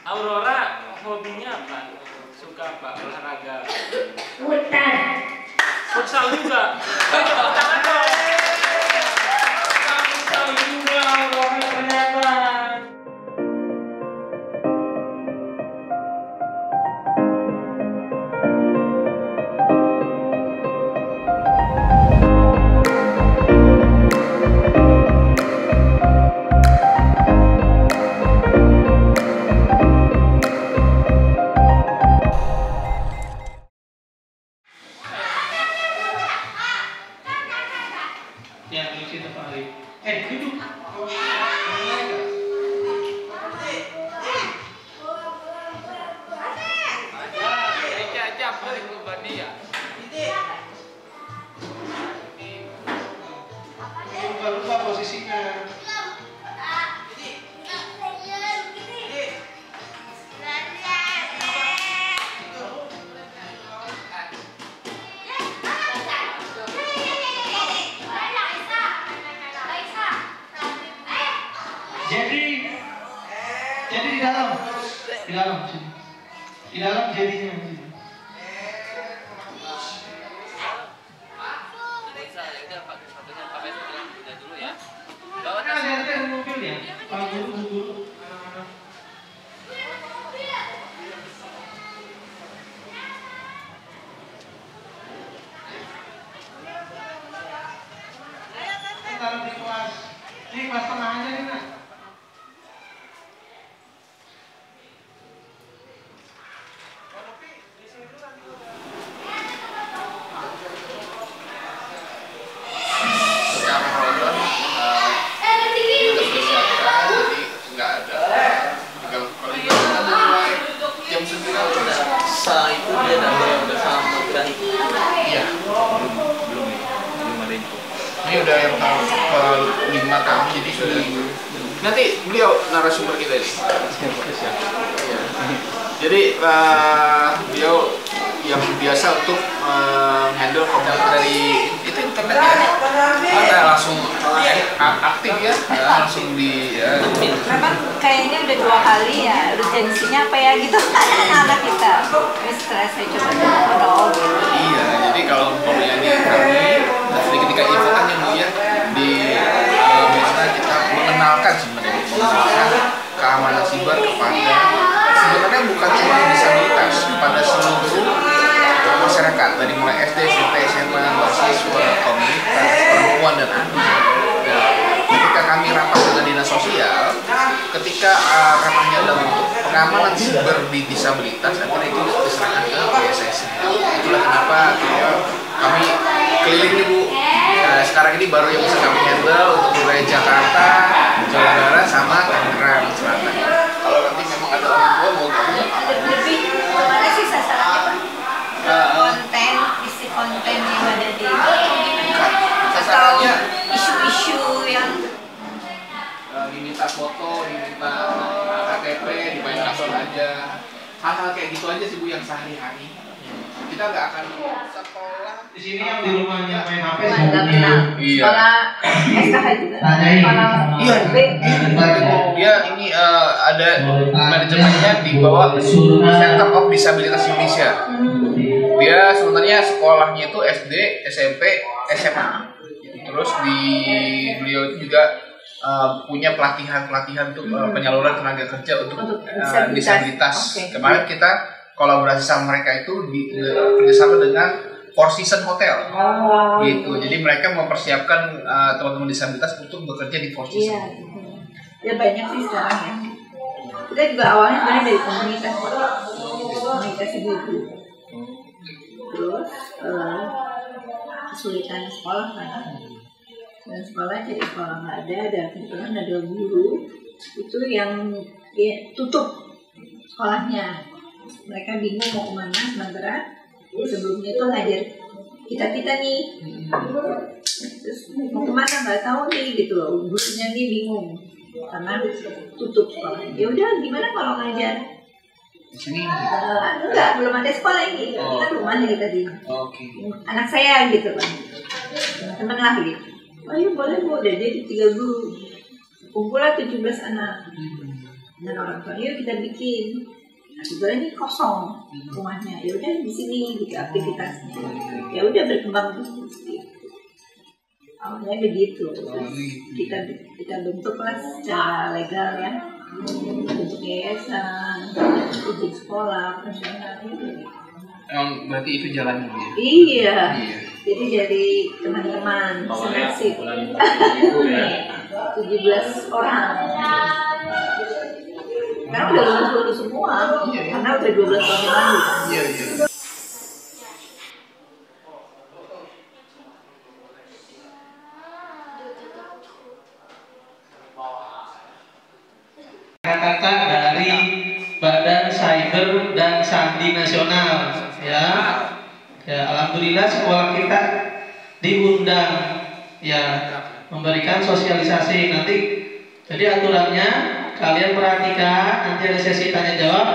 Aurora hobinya apa? Suka apa? Olahraga? Futsal juga. Tangan dong. Futsal juga Aurora ternyata. Lupa posisinya. Jadi di dalam jadinya. Taruh di kelas. Ini kelas tengah aja nih, Nak. Secara program kita sudah siapkan, jadi nggak ada. Kalau kita mulai jam 9 udah. Itu dia udah sama kan? Iya. Belum ada info. Ini udah yang tahun ke-5 kami, jadi sudah. Nanti beliau narasumber kita ini. Iya. Jadi beliau yang biasa untuk handle konten dari itu internet ya. Ada langsung aktif ya, langsung di. Memang kayaknya udah 2 kali ya, urgensinya apa ya gitu anak kita. Terus setelah saya coba ngobrol gitu. Iya, jadi kalau umpamanya di kami ketika info kan yang mulia di biasanya kita mengenalkan keamanan siber kepada sebenarnya bukan cuma disabilitas, kepada seluruh masyarakat dari mulai SD, SMP, SMA, mahasiswa, komunitas, perempuan dan anak. Ketika kami rapat dengan dinas sosial, ketika ranahnya adalah untuk pengamanan siber di disabilitas, akhirnya itu diserahkan ke PSSI. Itulah kenapa kami keliling nih Bu. Sekarang ini baru yang bisa kami handle untuk wilayah Jakarta, Jawa Barat, sama Tangerang Selatan. Kalau nanti memang ada orang tua mau gabung, Lebih mana sih sasarannya Pak? Konten, isi konten yang ada di atau isu-isu yang diminta foto, diminta KTP, dibayar langsung aja. Hal-hal kayak gitu aja sih Bu yang sehari-hari. Kita nggak akan sekolah Di sini yang di rumahnya main HP nggak kenal. Iya. Sekolah SKH juga. Sekolah Iya. Dia ini ada manajemennya di bawah Center of Disabilitas Indonesia. Dia sebenarnya sekolahnya itu SD, SMP, SMA. Terus di beliau itu juga punya pelatihan untuk penyaluran tenaga kerja untuk disabilitas. Okay. Kemarin kita kolaborasi sama mereka itu kerjasama dengan Four Seasons Hotel, gitu. Jadi mereka mempersiapkan teman-teman disabilitas untuk bekerja di Four Iya. Seasons. Ya banyak sih sekarang ya. Kita juga awalnya sebenarnya dari komunitas ibu-ibu. Terus kesulitan sekolah kan. Dan sekolah jadi sekolah nggak ada, dan kebetulan ada guru itu yang tutup sekolahnya. Mereka bingung mau kemana, sementara sebelumnya tuh ngajar kita nih. Terus mau kemana nggak tahu nih gitu loh, gurunya nih bingung karena tutup sekolah. Ya udah gimana kalau ngajar Di sini. enggak, belum ada sekolah ini. Kita rumah nih tadi. Oke. Anak saya gitu kan. Teman lah gitu. Oh iya boleh Bu, udah jadi 3 guru. Kumpulan 17 anak. Dan orang tuanya yuk kita bikin. Nah, kebetulan ini kosong rumahnya. Ya udah di sini gitu aktivitasnya. Ya udah berkembang terus gitu. Awalnya begitu. Kita bentuklah secara legal ya. Bentuk yayasan, izin sekolah, profesional gitu. Berarti itu jalannya dia. Iya. Jadi dari teman-teman senasib 17 orang. Karena udah lulus semua, karena udah 12 tahun lalu. Iya. Kata-kata dari Badan Cyber dan Sandi Nasional, ya. Ya, alhamdulillah sekolah kita diundang, ya, memberikan sosialisasi nanti. Jadi aturannya kalian perhatikan, nanti ada sesi tanya jawab,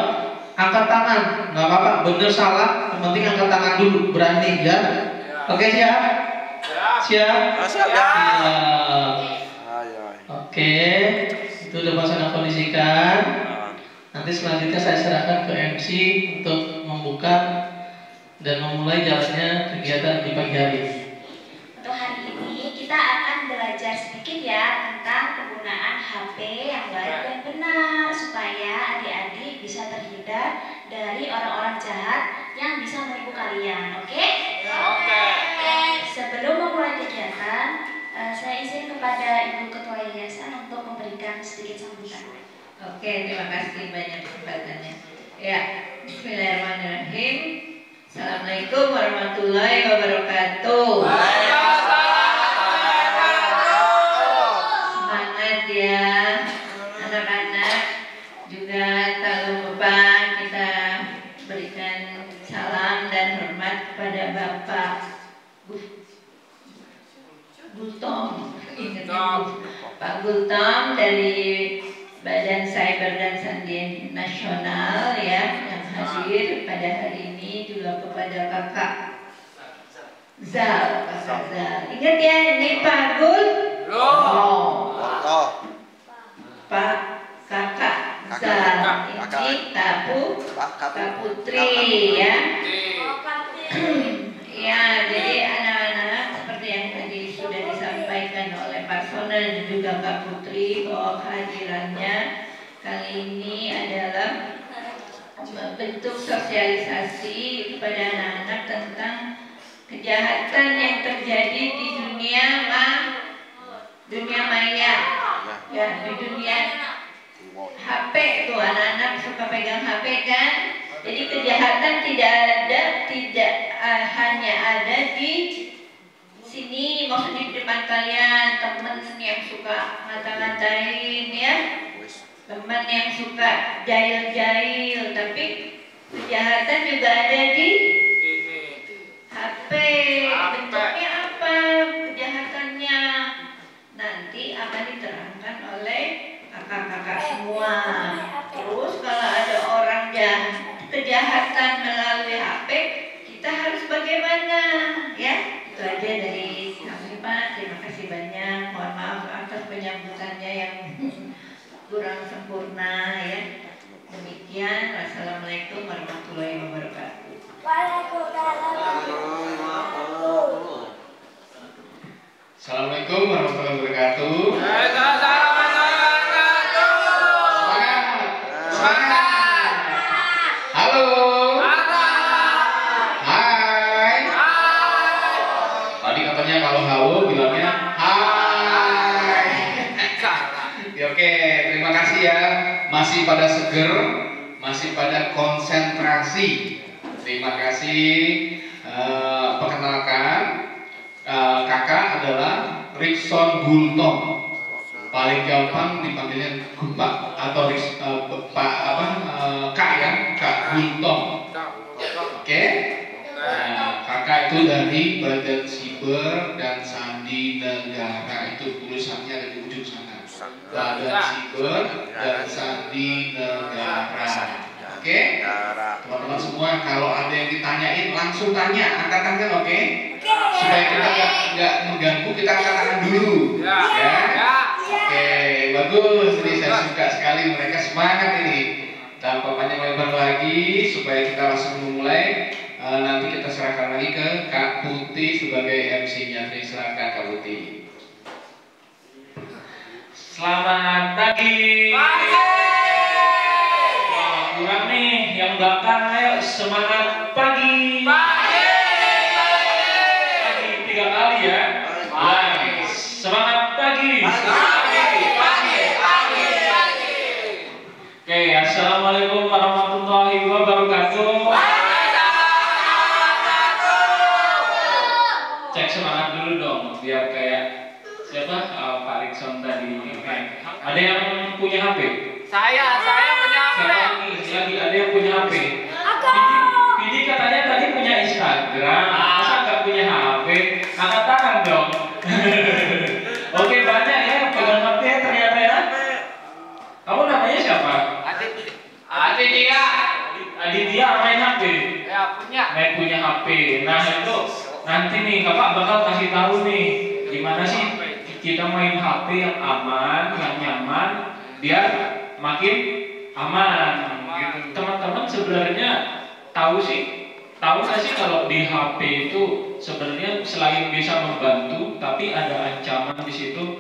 angkat tangan, nggak apa-apa, bener salah, yang penting angkat tangan dulu, berani ya. Oke, siap? Siap? Siap. Oke, itu udah pasang kondisikan. Nanti selanjutnya saya serahkan ke MC untuk membuka dan memulai jalannya kegiatan di pagi hari. Untuk hari ini kita akan belajar sedikit ya tentang penggunaan HP yang baik dan benar supaya adik-adik bisa terhindar dari orang-orang jahat yang bisa menipu kalian. Oke? Oke. Sebelum memulai kegiatan, saya izin kepada Ibu Ketua Yayasan untuk memberikan sedikit sambutan. Oke, terima kasih banyak kesempatannya. Ya, bismillahirrahmanirrahim. Assalamualaikum warahmatullahi wabarakatuh. Semangat ya anak-anak. Juga tak lupa kita berikan salam dan hormat kepada Bapak Gultom. Pak Gultom dari Badan Cyber dan Sandi Nasional ya yang hadir pada hari ini, juga kepada Kakak Zal. Ingat ya, ini Pak Gul. Pak Kakak Zal, ini Kak Putri ya. Ya, jadi anak-anak seperti yang tadi sudah disampaikan oleh Pak Sonal dan juga Kak Putri bahwa kehadirannya kali ini adalah bentuk sosialisasi kepada anak-anak tentang kejahatan yang terjadi di dunia maya ya, di dunia HP tuh anak-anak suka pegang HP kan. Jadi kejahatan tidak hanya ada di sini, maksudnya di depan kalian, teman yang suka ngata-ngatain ya, teman yang suka jahil-jahil, tapi kejahatan juga ada di HP. Bentuknya apa kejahatannya? Nanti akan diterangkan oleh kakak-kakak semua. Terus kalau ada orang kejahatan melalui HP, kita harus bagaimana ya? Itu aja dari kami Pak. Terima kasih banyak. Mohon maaf atas penyambutannya yang kurang sempurna ya. Demikian. Wassalamualaikum warahmatullahi wabarakatuh. Assalamualaikum warahmatullahi wabarakatuh. Semangat. Halo. Hai. Tadi katanya kalau halo bilangnya hai. Ya, oke, terima kasih ya. Masih pada seger, masih pada konsentrasi. Terima kasih. Perkenalkan, kakak adalah Rikson Gultom. Paling gampang dipanggilnya Gumpak atau Kak ya, Kak Gultom. Oke? Nah, kakak itu dari Badan Cyber dan Sandi Negara, itu tulisannya ada di ujung sana. Badan Cyber dan Sandi Negara. Oke? Teman-teman semua, kalau ada yang ditanyain langsung tanya, angkat tangan, oke? Supaya kita nggak mengganggu, kita angkat tangan dulu. Ya. Oke, bagus. Ini saya suka sekali, mereka semangat ini. Tanpa panjang lebar lagi, supaya kita langsung memulai. Nanti kita serahkan lagi ke Kak Putih sebagai MC-nya. Silakan Kak Putih. Selamat pagi. Wah, kurang nih yang belakang. Ayo semangat pagi. Pagi 3 kali ya. Semangat pagi. Oke, assalamualaikum warahmatullahi wabarakatuh. Cek semangat dulu dong, biar kayak siapa Pak Rikson tadi. Ada yang punya HP? Saya punya HP. Lagi ada yang punya HP? Pidi katanya tadi punya Instagram, masa nggak punya HP? Angkat tangan dong. Oke, banyak ya yang pegang HP ternyata ya. Kamu namanya siapa? Aditya main HP? Ya punya. Punya HP. Nah itu nanti nih kakak bakal kasih tahu nih gimana sih kita main HP yang aman, yang nyaman, biar makin aman. Gitu. Teman-teman sebenarnya tahu nggak sih kalau di HP itu sebenarnya selain bisa membantu, tapi ada ancaman di situ.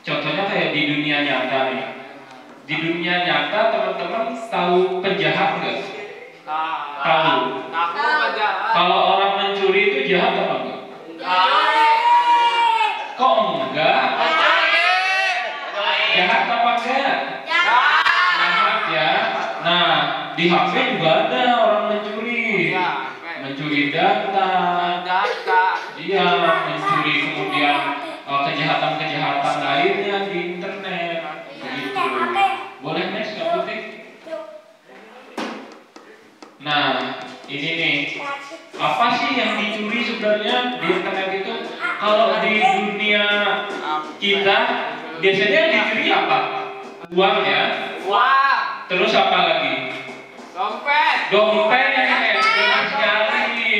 Contohnya kayak di dunia nyata nih. Di dunia nyata teman-teman tahu penjahat nggak? Tahu. Kalau orang mencuri itu jahat apa enggak? Kok enggak? Jahat apa enggak? Jahat ya. Nah, di HP juga ada orang mencuri. Mencuri data. Iya, mencuri kemudian kejahatan-kejahatan lainnya di internet. Begitu. Boleh next Kak Putih? Nah, ini nih, apa sih yang dicuri sebenarnya di internet itu? Kalau di dunia kita biasanya yang dicuri apa? Uang ya? Terus apa lagi? Dompet ya, benar sekali.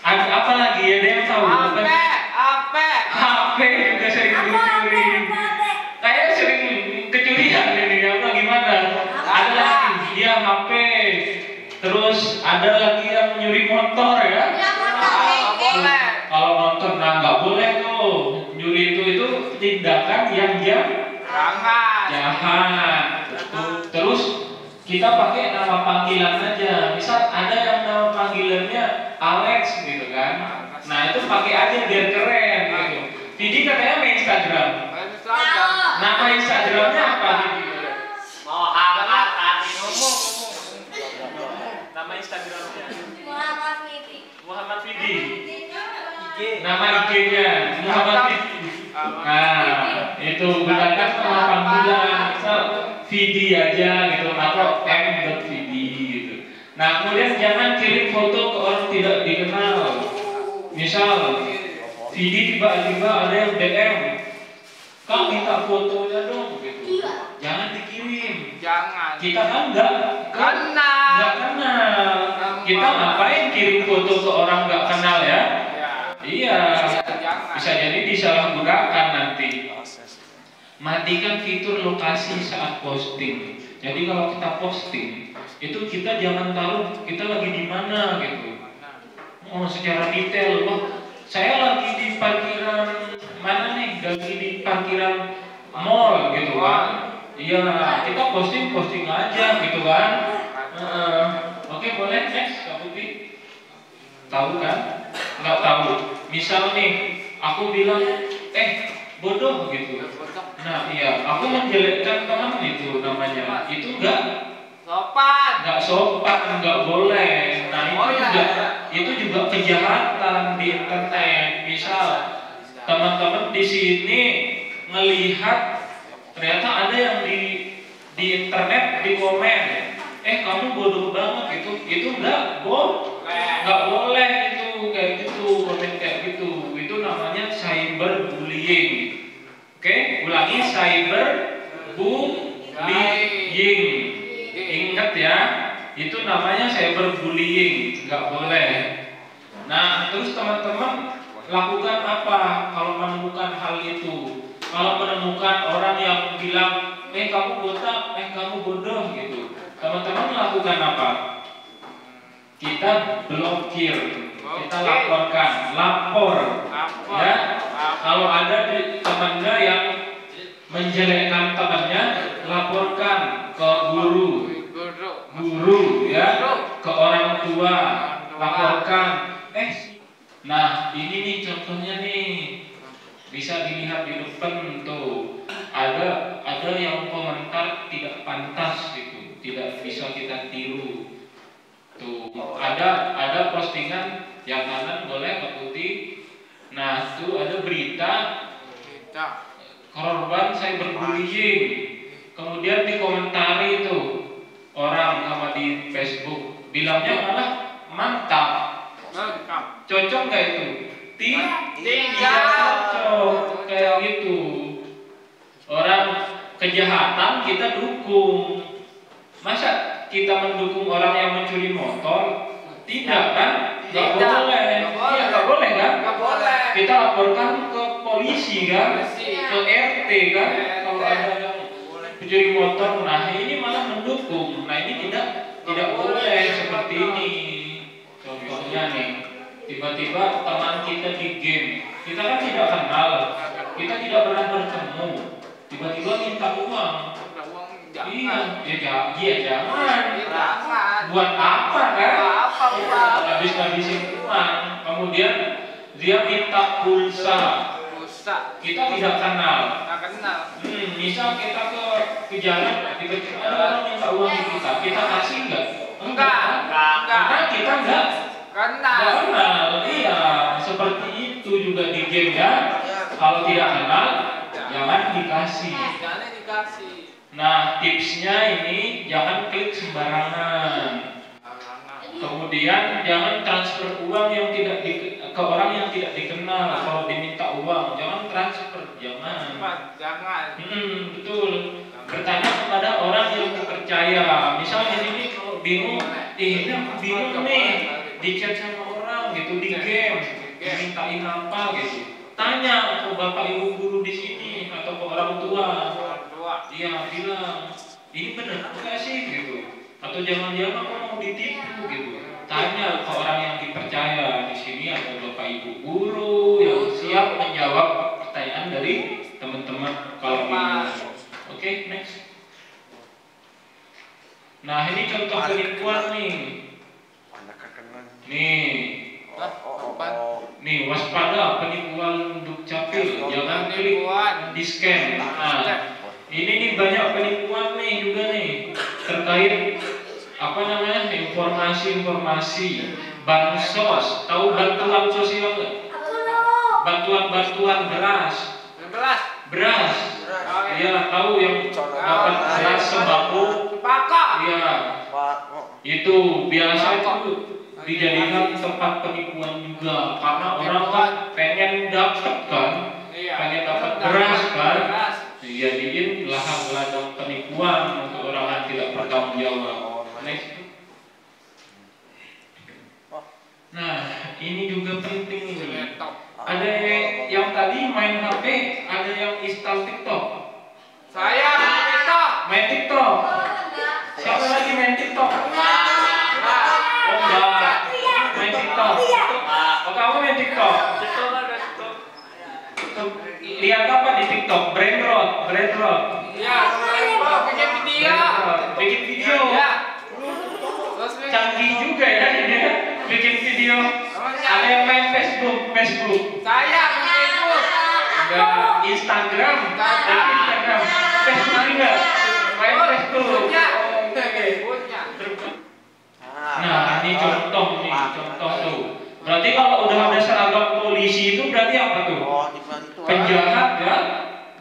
Apa lagi ya? Ada yang tahu? HP juga sering dicuri. Kayak sering kecurian ini, apa gimana? Ada lagi, dia HP. Terus ada lagi yang nyuri motor ya? Kalau motor, nah nggak boleh tuh. Nyuri itu tindakan yang jahat. Terus kita pakai nama panggilan aja. Misal ada yang nama panggilannya Alex gitu kan? Nah itu pakai aja biar keren gitu. Didi katanya main Instagram. Nama Instagramnya apa Didi? Nama Instagramnya Muhammad Fidi. Nama IG-nya Muhammad Fidi. Nah, itu gunakan nama panggilan, misal Fidi aja gitu atau m.fidi gitu. Nah, kemudian jangan kirim foto ke orang tidak dikenal. Misal Fidi tiba-tiba ada yang DM, "Kak, minta fotonya dong," gitu. Jangan dikirim. Kita kan nggak kenal. Kita ngapain kirim foto ke orang nggak kenal ya? Iya. Bisa jadi disalahgunakan nanti. Matikan fitur lokasi saat posting. Jadi kalau kita posting, itu kita jangan tahu kita lagi di mana gitu. Oh, secara detail. Wah, saya lagi di parkiran mana nih? Lagi di parkiran mall gitu kan. Iya, kita posting aja gitu kan. Oke, boleh next Kak Putih. Tahu kan? Nggak tahu. Misal nih, aku bilang, bodoh gitu. Nah iya, aku menjelekkan teman itu namanya. Itu nggak sopan, nggak boleh. Nah itu juga kejahatan di internet. Misal teman-teman di sini ngelihat ternyata ada yang di internet di komen, kamu bodoh banget gitu. Itu nggak boleh itu kayak gitu, komen kayak gitu. Itu namanya cyberbullying. Oke, ulangi, cyberbullying. Ingat ya, itu namanya cyberbullying, nggak boleh. Nah, terus teman-teman lakukan apa kalau menemukan hal itu? kalau menemukan orang yang bilang, kamu botak, kamu bodoh gitu, teman-teman lakukan apa? Kita blokir, kita laporkan, lapor, ya. Kalau ada temannya yang menjelekkan temannya, laporkan ke guru, ya, ke orang tua, laporkan. Nah ini nih contohnya nih, bisa dilihat di depan tuh. Ada yang komentar tidak pantas gitu, tidak bisa kita tiru. Tuh, ada postingan yang kanan boleh ke putih. Nah, tuh ada berita korban cyberbullying. Kemudian dikomentari itu orang sama di Facebook, bilangnya malah mantap. Cocok nggak itu? Tidak cocok kayak gitu. Orang kejahatan kita dukung. Masa kita mendukung orang yang mencuri motor? Tidak kan? Nggak boleh. Iya nggak boleh kan? Kita laporkan ke polisi kan? Ke RT kan? Kalau ada yang mencuri motor, nah ini malah mendukung. Nah ini tidak boleh seperti ini. Contohnya nih, tiba-tiba teman kita di game, kita kan tidak kenal, kita tidak pernah bertemu, tiba-tiba minta uang. Iya jangan. Buat apa kan? Habis-habisin uang. Kemudian dia minta pulsa. Kita tidak kenal. Misal kita ke jalan, tiba-tiba ada orang minta uang di kita kasih nggak? Enggak. Karena kita nggak kenal. Iya, seperti itu juga di game ya. Kalau tidak kenal, jangan dikasih. Nah, tipsnya ini jangan klik sembarangan. Kemudian jangan transfer uang yang ke orang yang tidak dikenal. Kalau diminta uang, jangan transfer, jangan. Betul. Bertanya kepada orang yang dipercaya. Misalnya ini kalau bingung, ini aku bingung nih, di chat sama orang gitu di game, dimintain apa gitu. Tanya ke bapak ibu guru di sini atau ke orang tua. Dia bilang, ini benar nggak sih gitu? Atau jangan-jangan aku mau ditipu gitu? Tanya ke orang yang dipercaya. Di sini ada bapak ibu guru yang siap menjawab pertanyaan dari teman-teman kalau bingung. Oke, next. Nah ini contoh penipuan nih. Nih waspada penipuan dukcapil. Jangan klik di scan. Nah, ini nih banyak penipuan nih juga nih terkait informasi bansos. Tahu bantuan sosial nggak? Bantuan beras. Iya, tahu yang dapat beras sembako. Iya. Itu biasa itu dijadikan tempat penipuan juga karena orang kan pengen dapat kan, pengen dapat beras kan. Dijadiin ladang penipuan untuk orang yang tidak bertanggung jawab. Next. Nah, ini juga penting ini. Ada yang tadi main HP, ada yang install TikTok. Saya Main TikTok. Siapa lagi main TikTok? Oh enggak. Main TikTok. Oh kamu main TikTok? Lihat apa di TikTok? Brainrot. Iya, bikin video. Bikin video. Ya. Canggih juga ya ini ya. Bikin video. Ada yang main Facebook. Saya Facebook. Enggak, Instagram. Facebook juga. Main Facebook. Punya. Nah, ini contoh tuh. Berarti kalau udah ada seragam polisi itu berarti apa tuh? Penjahat ya,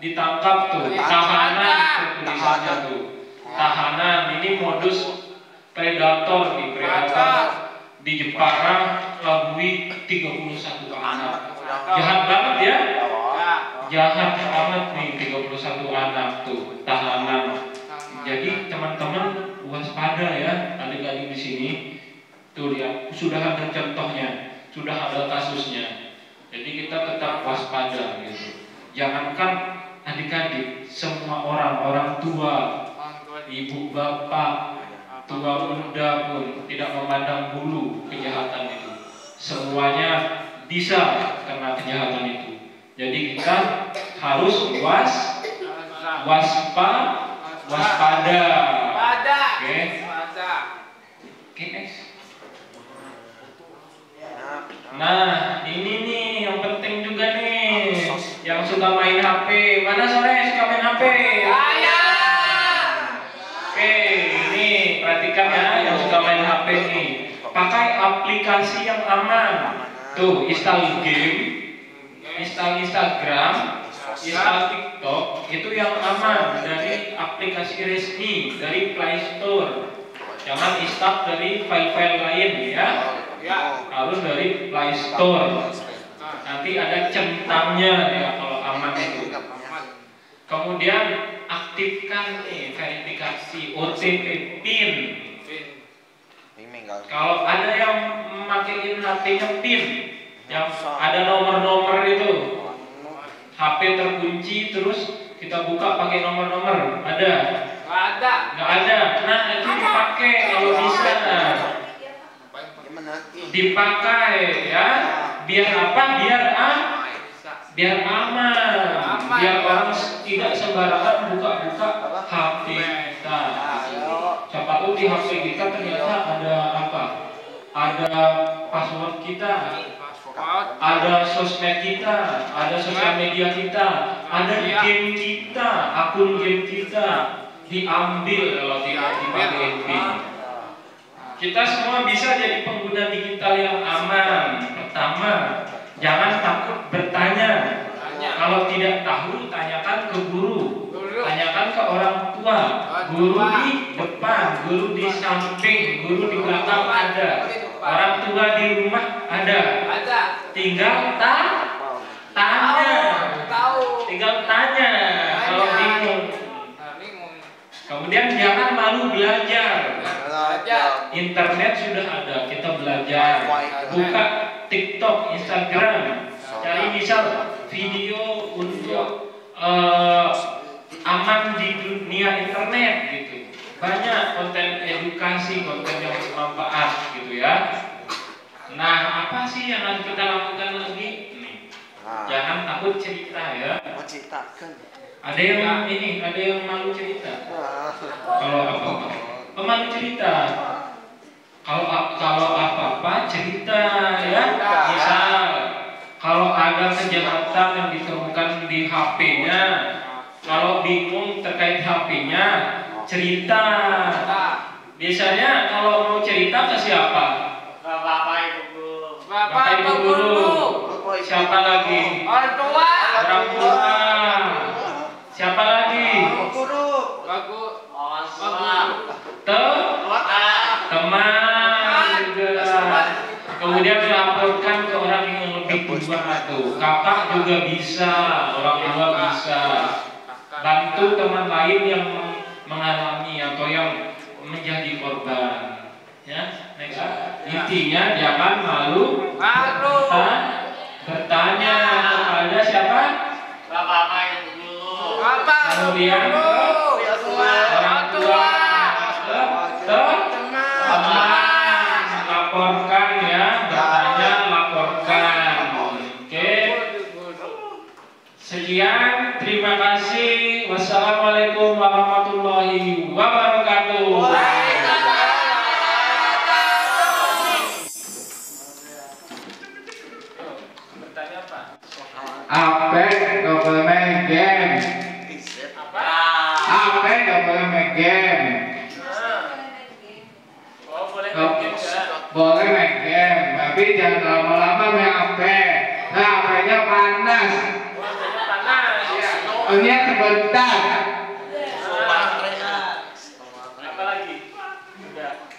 ditangkap tuh. Tahanan tuh tulisannya tuh. Tahanan, ini modus predator nih, di Jepara labui 31 anak. Jahat banget ya? Jahat banget nih 31 anak tuh tahanan. Jadi teman-teman waspada ya, adik-adik di sini. Tuh lihat, sudah ada contohnya, sudah ada kasusnya. Jadi kita tetap waspada gitu. Jangankan adik-adik, semua orang tua, ibu bapak, tua muda pun tidak memandang bulu kejahatan itu. Semuanya bisa kena kejahatan itu. Jadi kita harus waspada. Oke. Oke, next. Nah, ini nih yang penting juga nih, yang suka main HP. Mana sore yang suka main HP? Oke, ini perhatikan ya, yang suka main HP nih. Pakai aplikasi yang aman. Tuh, install game, install Instagram, install TikTok, itu yang aman dari aplikasi resmi dari Play Store. Jangan install dari file-file lain ya. Harus dari Play Store. Nanti ada centangnya ya kalau aman itu. Kemudian aktifkan nih verifikasi OTP PIN. Kalau ada yang memakai HP-nya PIN, yang ada nomor-nomor itu, HP terkunci terus kita buka pakai nomor-nomor, ada? Nggak ada. Nah itu dipakai kalau bisa. Dipakai ya. Biar apa? Biar aman. Biar orang tidak sembarangan buka-buka HP kita. Siapa tahu di HP kita ternyata ada apa? Ada password kita, ada sosmed kita, ada sosial media kita, ada game kita, akun game kita diambil kalau tidak dipakai PIN. Kita semua bisa jadi pengguna digital yang aman. Pertama, jangan takut bertanya. Kalau tidak tahu, tanyakan ke guru, tanyakan ke orang tua. Guru di depan, guru di samping, guru di belakang ada. Orang tua di rumah ada. Tinggal tanya. Tinggal tanya kalau bingung. Kemudian jangan malu belajar. Internet sudah ada, kita belajar. Buka TikTok, Instagram, cari misal video untuk aman di dunia internet gitu. Banyak konten edukasi, konten yang bermanfaat gitu ya. Nah, apa sih yang harus kita lakukan lagi? Nih, jangan takut cerita ya. Ada yang malu cerita. Kalau apa-apa, malu cerita. Kalau apa-apa cerita ya. Misal kalau ada kejahatan yang ditemukan di HP-nya, kalau bingung terkait HP-nya, cerita. Biasanya kalau mau cerita ke siapa? Bapak Ibu guru. Siapa lagi? Orang tua. Siapa lagi? Teman juga. Kemudian laporkan ke orang yang lebih tua tuh. Kakak juga bisa, orang tua bisa. Bantu teman lain yang mengalami atau yang menjadi korban. Ya, next. Intinya jangan malu. Bertanya kepada siapa? Kemudian orang tua, teman, laporkan ya, bertanya, laporkan. Oke. Sekian, terima kasih. Wassalamualaikum warahmatullahi wabarakatuh. Bertanya apa? Apa nggak boleh main game? Apa nggak boleh main game? Boleh main game, tapi jangan lama-lama main HP. Nah, HP-nya panas. Ini sebentar. Apa lagi?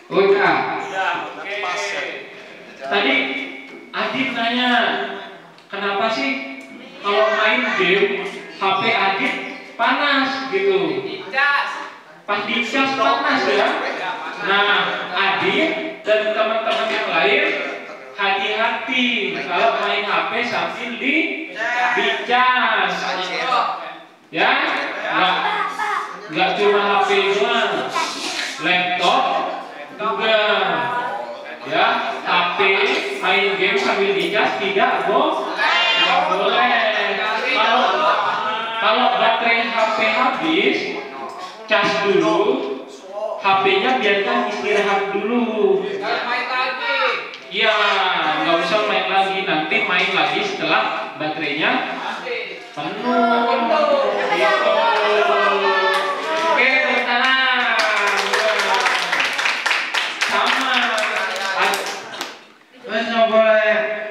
Udah. Oke. Tadi Adit nanya, kenapa sih kalau main game HP Adit panas gitu? Pas dicas panas ya. Nah, Adit dan teman-teman yang lain hati-hati kalau main HP sambil dicas. Ya, nggak cuma HP doang, laptop juga. Ya, HP main game sambil dicas tidak nggak boleh. Kalau baterai HP habis, cas dulu, HP-nya biarkan istirahat dulu. Iya, nggak usah main lagi. Nanti main lagi setelah baterainya penuh. Gitu. Oke, tenang. Sama. Terus nggak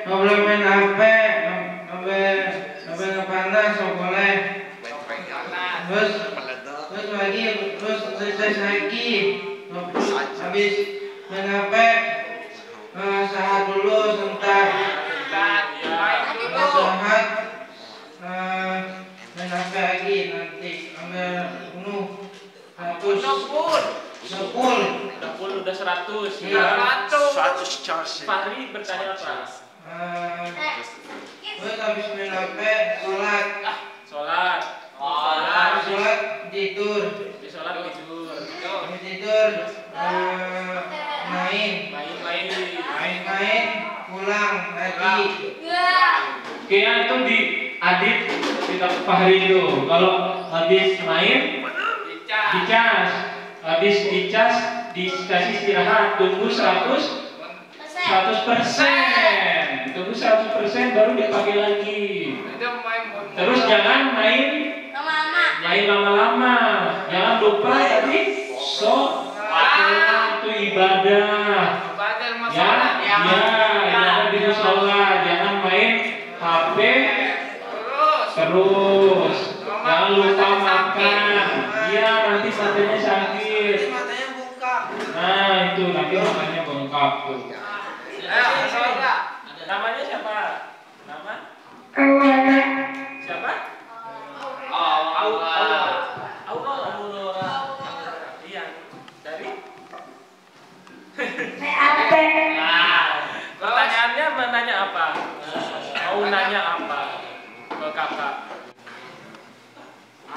boleh main HP, sampai panas nggak boleh. Terus lagi, habis main HP, sehat dulu sebentar. Sehat, main HP lagi nanti sampai penuh. 60 udah 100. Iya. 100 charge. Fahri bertanya apa? Terus habis main HP, sholat. Sholat. Sholat tidur. Di sholat tidur. Habis tidur main pulang lagi. Oke, yang itu di Adit kita Fahri itu. Kalau habis main dicas, habis dicas dikasih istirahat, tunggu 100%. Tunggu 100% baru dipakai lagi. Terus jangan main lama-lama. Jangan lupa tadi itu ibadah. Ibadah di musola. Jangan main HP terus. Jangan lupa makan. Iya, nanti matanya sakit. Nah, itu nanti matanya bengkak tuh. Namanya siapa? Nama? Siapa? Aurora. Iya. Dari? Pertanyaannya menanya apa? Mau nanya apa ke kakak?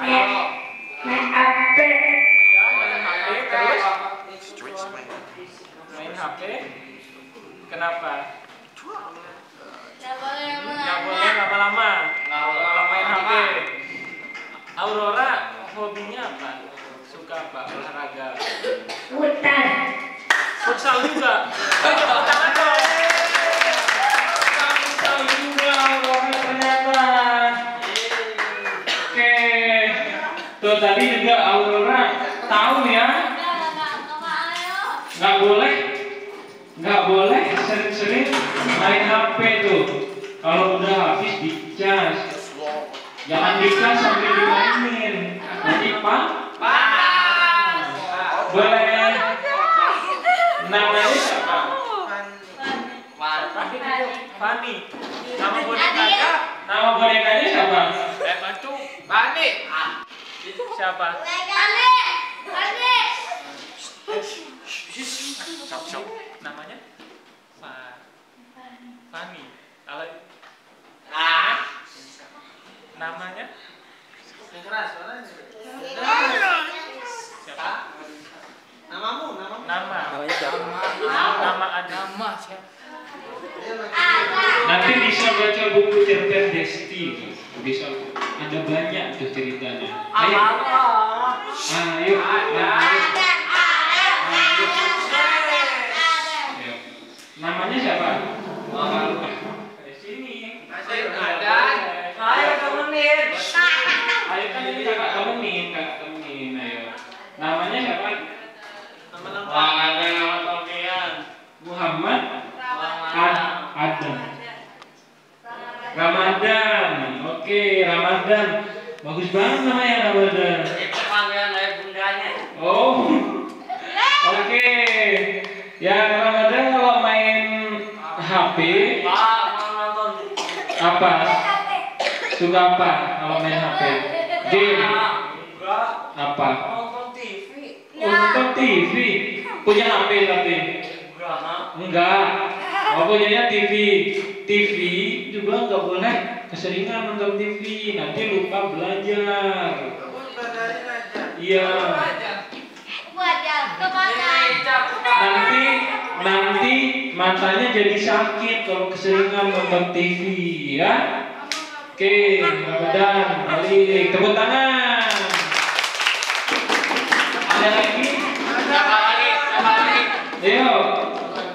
Ayo. Main HP terus? Main HP? Kenapa? Nggak boleh lama-lama. Kalau main HP. Aurora hobinya apa? Suka apa? Olahraga? Futsal juga. Jangan dong. Futsal juga Aurora ternyata. Oke. Tuh tadi juga Aurora tahu ya. Nggak boleh sering-sering main HP tuh. Kalau udah habis dicas. Jangan dicas sambil dimainin. Nanti panas. Boleh. Namanya siapa? Fani. Nama bonekanya siapa? Fani. Siapa? Namanya? Fani. Kalau namanya? Siapa? Nama siapa? Nanti bisa baca buku cerpen Desti. Bisa ada banyak tuh ceritanya. Ayo. Namanya siapa? Di sini. Ayo temenin. Ayo kan ini kakak temenin. Ayo. Namanya siapa? Ada nama Tomian. Muhammad Adam. Ramadan. Oke, Ramadan. Bagus banget namanya Ramadan. Itu panggilan dari bundanya. Oh. Oke. Ya Ramadan kalau main HP apa? Suka apa kalau main HP? Game? Apa? Nonton TV. Punya HP tapi? Enggak. Oh punyanya TV. TV juga nggak boleh keseringan nonton TV, nanti lupa belajar. Iya. Nanti matanya jadi sakit kalau keseringan nonton TV ya. Oke, mudah-mudahan balik. Tepuk tangan. Ada lagi? Ayo,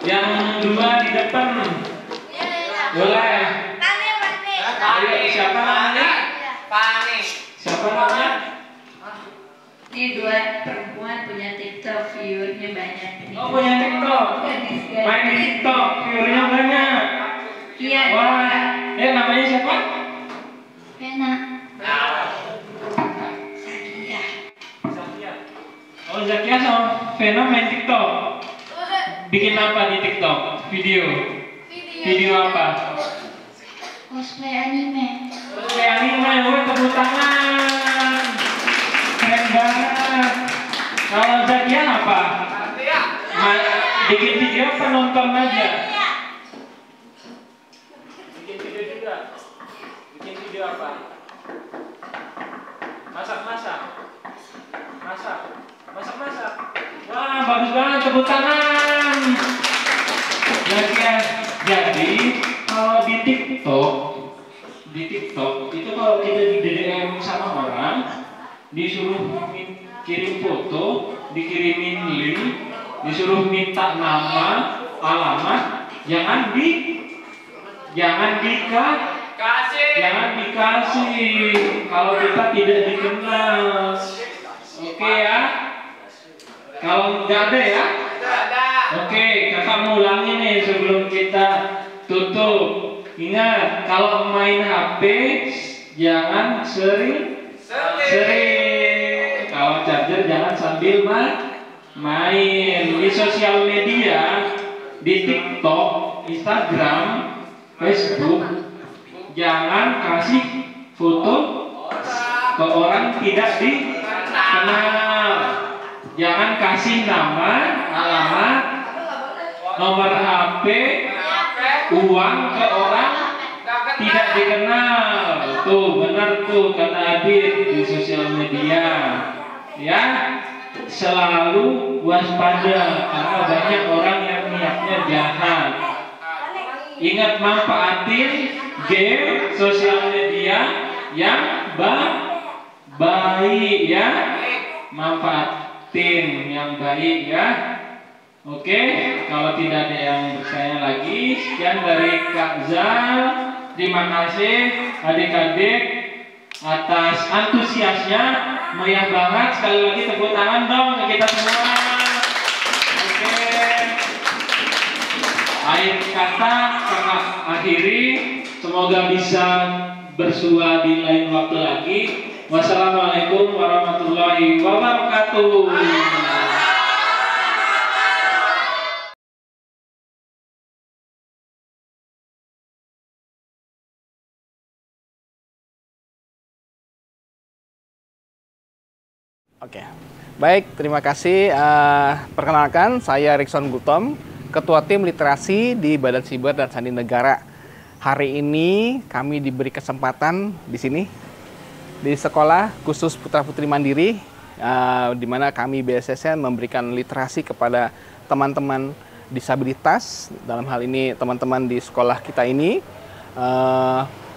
yang dua di depan. Boleh. Ayo, siapa namanya? Siapa namanya? Ini dua perempuan punya TikTok, viewernya banyak. Oh, punya TikTok. Main di TikTok, viewernya banyak. Iya. Wah, namanya siapa? Vena. Zakia. Oh, Zakia sama Vena main TikTok. Bikin apa di TikTok? Video. Video apa? Cosplay anime. Cosplay anime, tepuk tangan. Keren banget. Kalau Zakia apa? Bikin video apa nonton aja? Bikin video juga. Bikin video apa? Masak-masak. Masak-masak. Wah, bagus banget, tepuk tangan. Zakia. Jadi kalau di TikTok itu kalau kita di DM sama orang, disuruh kirim foto, dikirimin link, disuruh minta nama, alamat, jangan dikasih kalau kita tidak dikenal. Oke ya? Kalau nggak ada ya? Oke, kakak mau ulangi nih sebelum kita tutup. Ingat, kalau main HP jangan sering. Kalau charger jangan sambil main. Di sosial media, di TikTok, Instagram, Facebook, jangan kasih foto ke orang tidak dikenal. Jangan kasih nama, alamat, nomor HP, uang ke orang tidak dikenal. Tuh, benar tuh kata Adit di sosial media. Ya, selalu waspada karena banyak orang yang niatnya jahat. Ingat, manfaatin game sosial media yang baik ya. Manfaatin yang baik ya. Oke, kalau tidak ada yang bertanya lagi, sekian dari Kak Zal. Terima kasih adik-adik atas antusiasnya, meriah banget. Sekali lagi tepuk tangan dong ke kita semua. Oke, akhir kata kakak akhiri. Semoga bisa bersua di lain waktu lagi. Wassalamualaikum warahmatullahi wabarakatuh. Oke, baik, terima kasih. Perkenalkan, saya Rikson Gutom, Ketua Tim Literasi di Badan Siber dan Sandi Negara. Hari ini kami diberi kesempatan di sini, di Sekolah Khusus Putra Putri Mandiri, di mana kami BSSN memberikan literasi kepada teman-teman disabilitas. Dalam hal ini teman-teman di sekolah kita ini.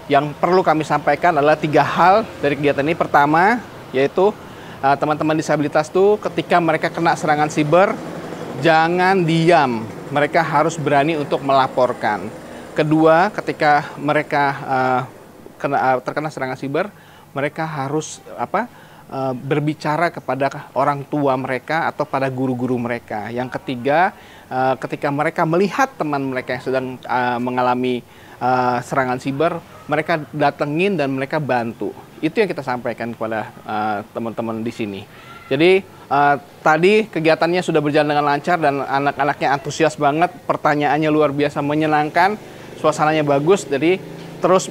Yang perlu kami sampaikan adalah 3 hal dari kegiatan ini. Pertama, yaitu teman-teman disabilitas itu ketika mereka kena serangan siber, jangan diam. Mereka harus berani untuk melaporkan. Kedua, ketika mereka terkena serangan siber, mereka harus berbicara kepada orang tua mereka atau pada guru-guru mereka. Yang ketiga, ketika mereka melihat teman mereka yang sedang mengalami serangan siber, mereka datengin dan mereka bantu. Itu yang kita sampaikan kepada teman-teman di sini. Jadi tadi kegiatannya sudah berjalan dengan lancar dan anak-anaknya antusias banget, pertanyaannya luar biasa menyenangkan, suasananya bagus. Jadi terus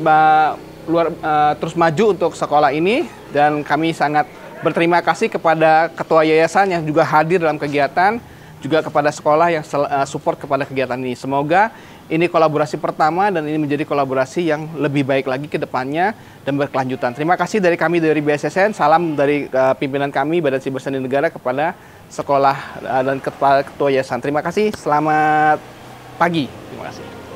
maju untuk sekolah ini, dan kami sangat berterima kasih kepada ketua yayasan yang juga hadir dalam kegiatan, juga kepada sekolah yang support kepada kegiatan ini. Semoga ini kolaborasi pertama dan ini menjadi kolaborasi yang lebih baik lagi ke depannya dan berkelanjutan. Terima kasih dari kami dari BSSN, salam dari pimpinan kami Badan Siber Sandi Negara kepada sekolah dan ketua yayasan. Terima kasih, selamat pagi. Terima kasih.